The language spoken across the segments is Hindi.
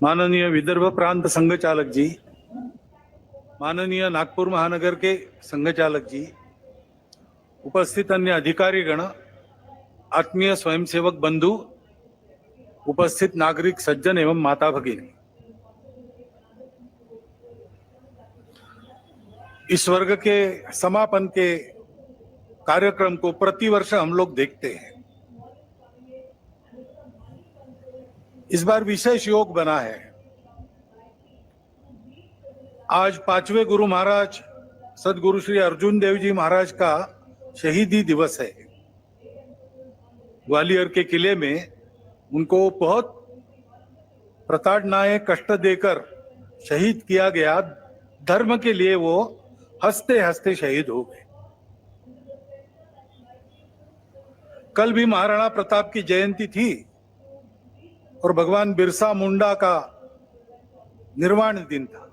माननीय विदर्भ प्रांत संघ चालक जी, माननीय नागपुर महानगर के संघ चालक जी, उपस्थित अन्य अधिकारीगण, आत्मीय स्वयंसेवक बंधु, उपस्थित नागरिक सज्जन एवं माता भगिनी, इस वर्ग के समापन के कार्यक्रम को प्रतिवर्ष हम लोग देखते हैं। इस बार विशेष योग बना है। आज 5वें गुरु महाराज सदगुरु श्री अर्जुन देव जी महाराज का शहीदी दिवस है। ग्वालियर के किले में उनको बहुत प्रताड़नाएं कष्ट देकर शहीद किया गया। धर्म के लिए वो हंसते हंसते शहीद हो गए। कल भी महाराणा प्रताप की जयंती थी और भगवान बिरसा मुंडा का निर्वाण दिन था।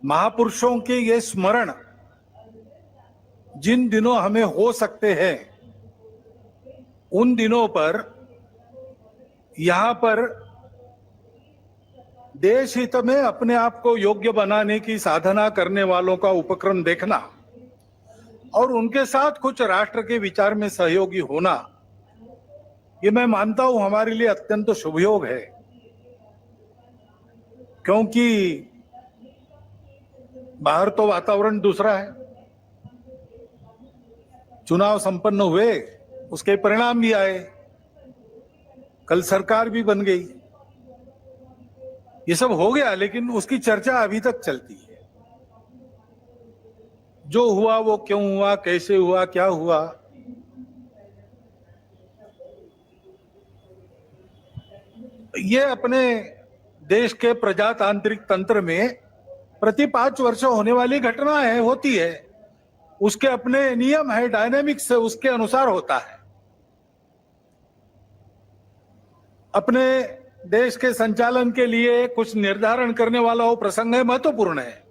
महापुरुषों के ये स्मरण जिन दिनों हमें हो सकते हैं, उन दिनों पर यहां पर देश हित में अपने आप को योग्य बनाने की साधना करने वालों का उपक्रम देखना और उनके साथ कुछ राष्ट्र के विचार में सहयोगी होना, ये मैं मानता हूं हमारे लिए अत्यंत शुभयोग है। क्योंकि बाहर तो वातावरण दूसरा है। चुनाव संपन्न हुए, उसके परिणाम भी आए, कल सरकार भी बन गई, ये सब हो गया, लेकिन उसकी चर्चा अभी तक चलती है। जो हुआ वो क्यों हुआ, कैसे हुआ, क्या हुआ, ये अपने देश के प्रजातांत्रिक तंत्र में प्रति 5 वर्ष होने वाली घटना है, होती है। उसके अपने नियम है, डायनेमिक्स है, उसके अनुसार होता है। अपने देश के संचालन के लिए कुछ निर्धारण करने वाला वो प्रसंग है, महत्वपूर्ण है।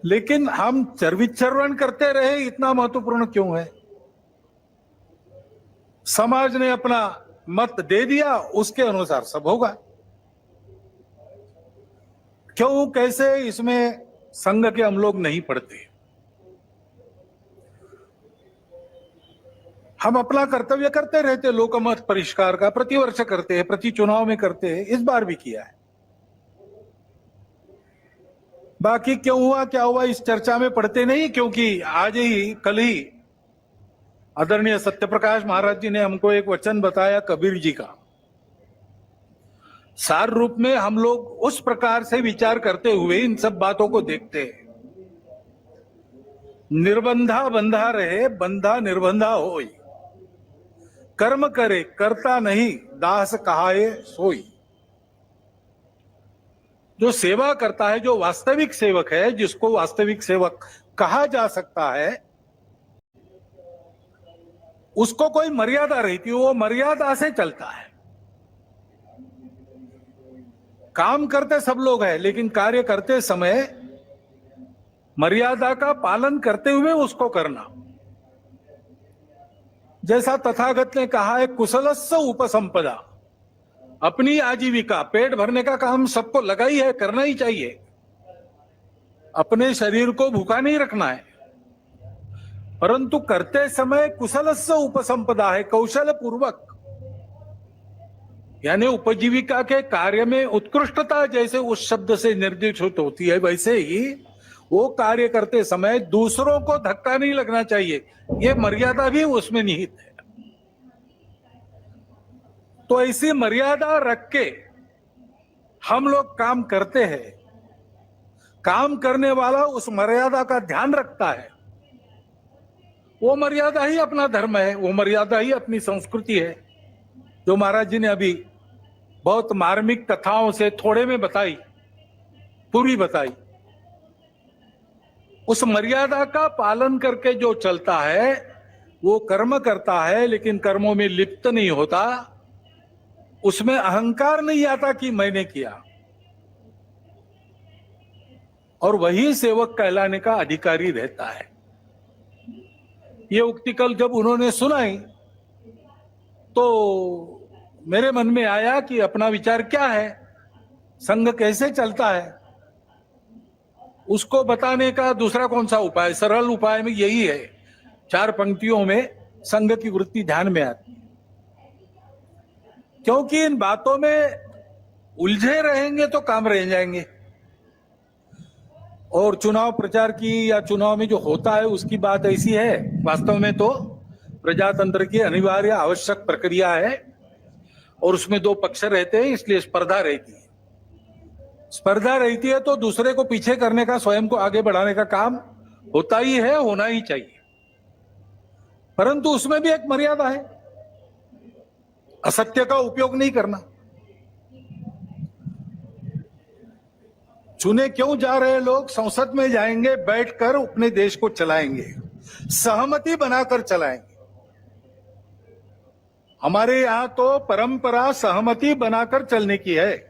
लेकिन हम चर्विचर्वण करते रहे, इतना महत्वपूर्ण क्यों है? समाज ने अपना मत दे दिया, उसके अनुसार सब होगा। क्यों कैसे, इसमें संघ के हम लोग नहीं पढ़ते। हम अपना कर्तव्य करते रहते, लोकमत परिष्कार का प्रतिवर्ष करते हैं, प्रति चुनाव में करते हैं, इस बार भी किया है। बाकी क्यों हुआ क्या हुआ इस चर्चा में पढ़ते नहीं, क्योंकि आज ही कल ही आदरणीय सत्यप्रकाश महाराज जी ने हमको एक वचन बताया कबीर जी का। सार रूप में हम लोग उस प्रकार से विचार करते हुए इन सब बातों को देखते हैं। निर्बंधा बंधा रहे, बंधा निर्बंधा होई, कर्म करे करता नहीं, दास कहाए सोई। जो सेवा करता है, जो वास्तविक सेवक है, जिसको वास्तविक सेवक कहा जा सकता है, उसको कोई मर्यादा रहती है, वो मर्यादा से चलता है। काम करते सब लोग हैं, लेकिन कार्य करते समय मर्यादा का पालन करते हुए उसको करना। जैसा तथागत ने कहा है, कुशलस्य उपसंपदा, अपनी आजीविका, पेट भरने का काम सबको लगा ही है, करना ही चाहिए। अपने शरीर को भूखा नहीं रखना है, परंतु करते समय कुशलस्य उपसंपदा है, कौशल पूर्वक। यानी उपजीविका के कार्य में उत्कृष्टता जैसे उस शब्द से निर्दिष्ट होती है, वैसे ही वो कार्य करते समय दूसरों को धक्का नहीं लगना चाहिए, ये मर्यादा भी उसमें निहित है। तो ऐसी मर्यादा रख के हम लोग काम करते हैं। काम करने वाला उस मर्यादा का ध्यान रखता है। वो मर्यादा ही अपना धर्म है, वो मर्यादा ही अपनी संस्कृति है, जो महाराज जी ने अभी बहुत मार्मिक कथाओं से थोड़े में बताई, पूरी बताई। उस मर्यादा का पालन करके जो चलता है वो कर्म करता है, लेकिन कर्मों में लिप्त नहीं होता, उसमें अहंकार नहीं आता कि मैंने किया, और वही सेवक कहलाने का अधिकारी रहता है। ये उक्ति कल जब उन्होंने सुनाई तो मेरे मन में आया कि अपना विचार क्या है, संघ कैसे चलता है, उसको बताने का दूसरा कौन सा उपाय, सरल उपाय में यही है। 4 पंक्तियों में संघ की वृत्ति ध्यान में आती है, क्योंकि इन बातों में उलझे रहेंगे तो काम रह जाएंगे। और चुनाव प्रचार की या चुनाव में जो होता है उसकी बात ऐसी है, वास्तव में तो प्रजातंत्र की अनिवार्य आवश्यक प्रक्रिया है और उसमें 2 पक्ष रहते हैं, इसलिए स्पर्धा रहती है। स्पर्धा रहती है तो दूसरे को पीछे करने का, स्वयं को आगे बढ़ाने का काम होता ही है, होना ही चाहिए, परंतु उसमें भी एक मर्यादा है, असत्य का उपयोग नहीं करना। चुने क्यों जा रहे लोग? संसद में जाएंगे, बैठकर अपने देश को चलाएंगे, सहमति बनाकर चलाएंगे। हमारे यहां तो परंपरा सहमति बनाकर चलने की है।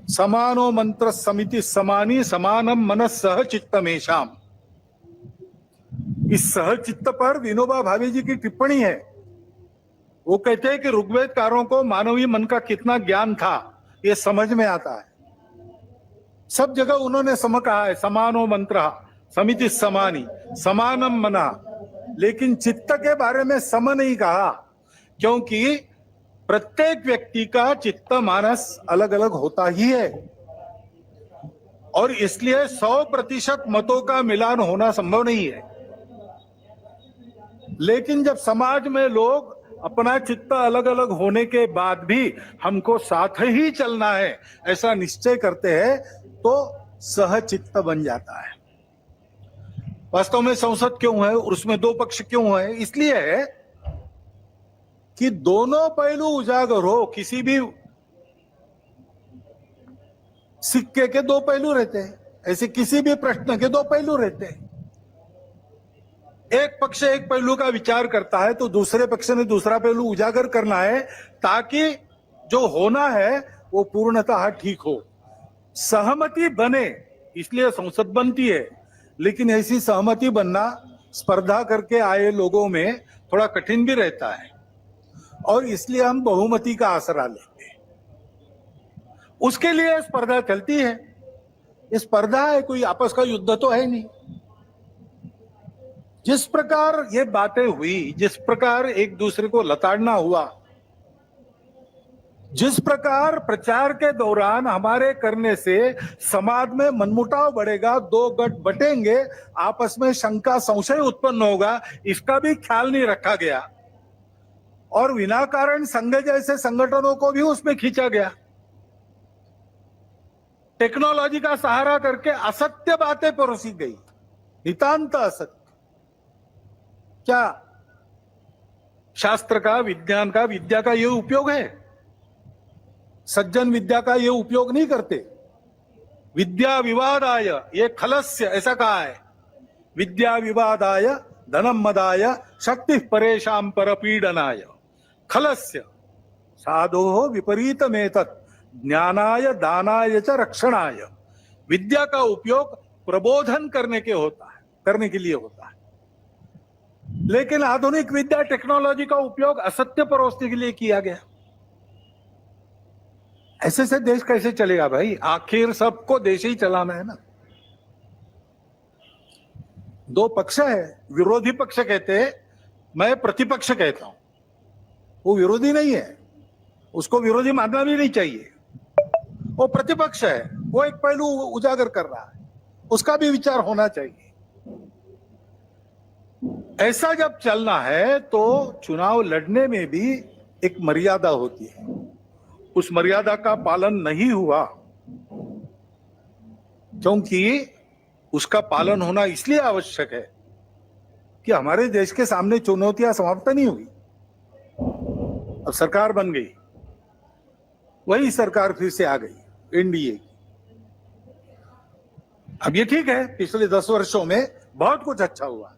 समानो मंत्र समिति समानी समानम मनस सह चित्तमेशाम। इस सहचित्त पर विनोबा भावे जी की टिप्पणी है। वो कहते हैं कि ऋग्वेदकारों को मानवीय मन का कितना ज्ञान था ये समझ में आता है। सब जगह उन्होंने सम कहा है, समानो मंत्र समिति समानी समानम मना, लेकिन चित्त के बारे में सम नहीं कहा, क्योंकि प्रत्येक व्यक्ति का चित्त मानस अलग अलग होता ही है और इसलिए 100% मतों का मिलान होना संभव नहीं है। लेकिन जब समाज में लोग अपना चित्त अलग अलग होने के बाद भी हमको साथ ही चलना है ऐसा निश्चय करते हैं तो सहचित्त बन जाता है। वास्तव में संसद क्यों है, उसमें 2 पक्ष क्यों है? इसलिए है कि दोनों पहलू उजागर हो। किसी भी सिक्के के 2 पहलू रहते हैं, ऐसे किसी भी प्रश्न के 2 पहलू रहते हैं। एक पक्ष एक पहलू का विचार करता है तो दूसरे पक्ष ने दूसरा पहलू उजागर करना है ताकि जो होना है वो पूर्णतः ठीक हो, सहमति बने, इसलिए संसद बनती है। लेकिन ऐसी सहमति बनना स्पर्धा करके आए लोगों में थोड़ा कठिन भी रहता है और इसलिए हम बहुमति का आसरा लेते हैं। उसके लिए स्पर्धा चलती है। स्पर्धा है, कोई आपस का युद्ध तो है नहीं। जिस प्रकार ये बातें हुई, जिस प्रकार एक दूसरे को लताड़ना हुआ, जिस प्रकार प्रचार के दौरान हमारे करने से समाज में मनमुटाव बढ़ेगा, 2 गठ बटेंगे, आपस में शंका संशय उत्पन्न होगा, इसका भी ख्याल नहीं रखा गया और विनाकारण संघ जैसे संगठनों को भी उसमें खींचा गया। टेक्नोलॉजी का सहारा करके असत्य बातें परोसी गई, नितांत असत्य। क्या शास्त्र का, विज्ञान का, विद्या का ये उपयोग है? सज्जन विद्या का ये उपयोग नहीं करते। विद्या विवादाय ये खलस्य, ऐसा कहा है, विद्या विवादाय धनम मदाय शक्ति परेशान परपीडनाय खलस्य साधो विपरीतमेतत् ज्ञानाय दानाय च रक्षणाय। विद्या का उपयोग प्रबोधन करने के लिए होता है, लेकिन आधुनिक विद्या टेक्नोलॉजी का उपयोग असत्य परोसने के लिए किया गया। ऐसे से देश कैसे चलेगा भाई? आखिर सबको देश ही चलाना है ना। 2 पक्ष है, विरोधी पक्ष कहते हैं, मैं प्रतिपक्ष कहता हूं। वो विरोधी नहीं है, उसको विरोधी मानना भी नहीं चाहिए। वो प्रतिपक्ष है, वो एक पहलू उजागर कर रहा है, उसका भी विचार होना चाहिए। ऐसा जब चलना है तो चुनाव लड़ने में भी एक मर्यादा होती है। उस मर्यादा का पालन नहीं हुआ, क्योंकि उसका पालन होना इसलिए आवश्यक है कि हमारे देश के सामने चुनौतियां समाप्त नहीं हुई। अब सरकार बन गई, वही सरकार फिर से आ गई एनडीए की। अब ये ठीक है, पिछले 10 वर्षों में बहुत कुछ अच्छा हुआ,